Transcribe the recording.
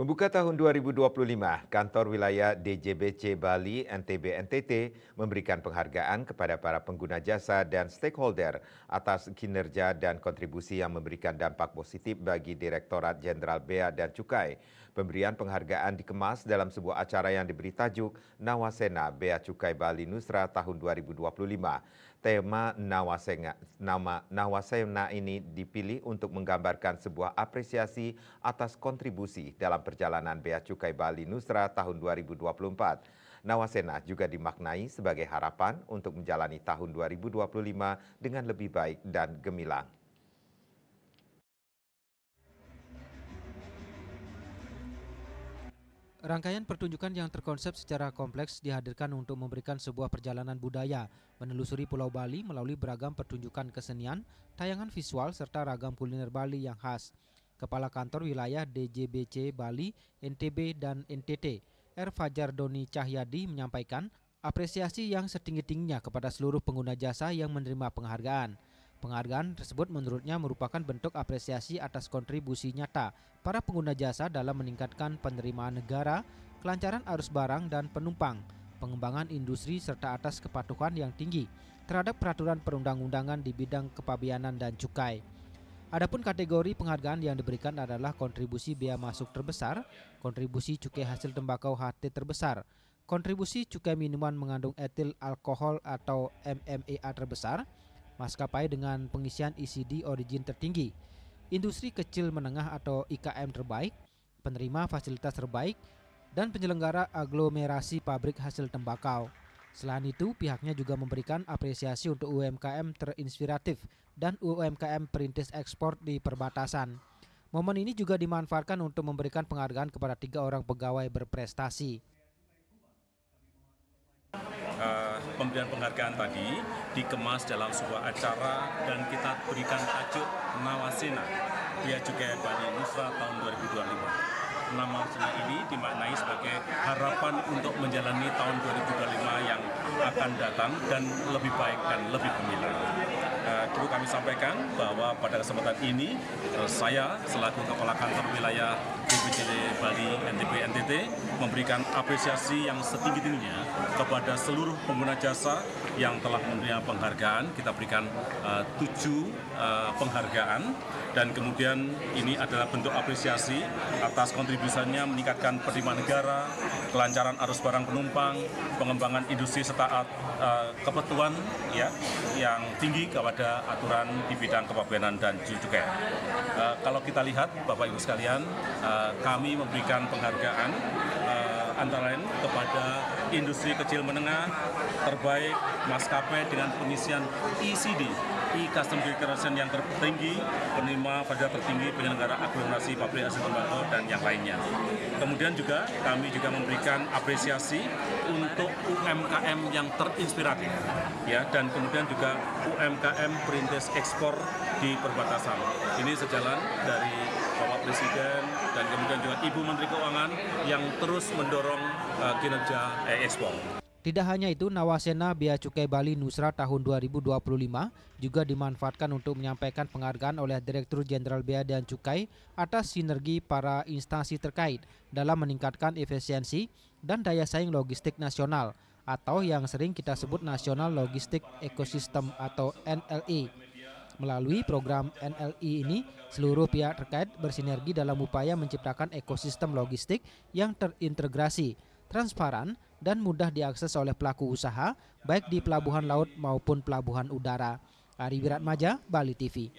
Membuka tahun 2025, Kantor Wilayah DJBC Bali NTB NTT memberikan penghargaan kepada para pengguna jasa dan stakeholder atas kinerja dan kontribusi yang memberikan dampak positif bagi Direktorat Jenderal Bea dan Cukai. Pemberian penghargaan dikemas dalam sebuah acara yang diberi tajuk Nawasena Bea Cukai Bali Nusra tahun 2025. Tema Nawasena ini dipilih untuk menggambarkan sebuah apresiasi atas kontribusi dalam perjalanan Bea Cukai Bali Nusra tahun 2024. Nawasena juga dimaknai sebagai harapan untuk menjalani tahun 2025 dengan lebih baik dan gemilang. Rangkaian pertunjukan yang terkonsep secara kompleks dihadirkan untuk memberikan sebuah perjalanan budaya, menelusuri Pulau Bali melalui beragam pertunjukan kesenian, tayangan visual, serta ragam kuliner Bali yang khas. Kepala Kantor Wilayah DJBC Bali, NTB, dan NTT, R. Fajar Doni Cahyadi menyampaikan apresiasi yang setinggi-tingginya kepada seluruh pengguna jasa yang menerima penghargaan. Penghargaan tersebut menurutnya merupakan bentuk apresiasi atas kontribusi nyata para pengguna jasa dalam meningkatkan penerimaan negara, kelancaran arus barang dan penumpang, pengembangan industri serta atas kepatuhan yang tinggi terhadap peraturan perundang-undangan di bidang kepabeanan dan cukai. Adapun kategori penghargaan yang diberikan adalah kontribusi bea masuk terbesar, kontribusi cukai hasil tembakau HT terbesar, kontribusi cukai minuman mengandung etil alkohol atau MMA terbesar, maskapai dengan pengisian ECD origin tertinggi, industri kecil menengah atau IKM terbaik, penerima fasilitas terbaik, dan penyelenggara aglomerasi pabrik hasil tembakau. Selain itu, pihaknya juga memberikan apresiasi untuk UMKM terinspiratif dan UMKM perintis ekspor di perbatasan. Momen ini juga dimanfaatkan untuk memberikan penghargaan kepada 3 orang pegawai berprestasi. Pemberian penghargaan tadi dikemas dalam sebuah acara dan kita berikan tajuk Nawasena Bea Cukai Bali Nusra tahun 2025. Nawasena ini dimaknai sebagai harapan untuk menjalani tahun 2025 yang akan datang dan lebih baik dan lebih gemilang. Dulu kami sampaikan bahwa pada kesempatan ini saya selaku Kepala Kantor Wilayah DJBC Bali NTB NTT memberikan apresiasi yang setinggi-tingginya kepada seluruh pengguna jasa yang telah menerima penghargaan. Kita berikan 7 penghargaan dan kemudian ini adalah bentuk apresiasi atas kontribusinya meningkatkan penerimaan negara, kelancaran arus barang penumpang, pengembangan industri serta kepatuhan ya yang tinggi kepada aturan di bidang kepabeanan dan cukai. Kalau kita lihat Bapak Ibu sekalian, kami memberikan penghargaan antara lain kepada industri kecil menengah terbaik, maskapai dengan pengisian ECD, E-Custom Declaration yang tertinggi, penerima fasilitas tertinggi, penyelenggara aglomerasi pabrik hasil tembakau dan yang lainnya. Kemudian juga kami juga memberikan apresiasi untuk UMKM yang terinspiratif, ya, dan kemudian juga UMKM perintis ekspor di perbatasan. Ini sejalan dari Bapak Presiden dan kemudian juga Ibu Menteri Keuangan yang terus mendorong kinerja ekspor. Tidak hanya itu, Nawasena Bea Cukai Bali Nusra tahun 2025 juga dimanfaatkan untuk menyampaikan penghargaan oleh Direktur Jenderal Bea dan Cukai atas sinergi para instansi terkait dalam meningkatkan efisiensi dan daya saing logistik nasional atau yang sering kita sebut National Logistic Ecosystem atau NLE. Melalui program NLI ini, seluruh pihak terkait bersinergi dalam upaya menciptakan ekosistem logistik yang terintegrasi, transparan, dan mudah diakses oleh pelaku usaha, baik di pelabuhan laut maupun pelabuhan udara. Ari Wiratmaja, Bali TV.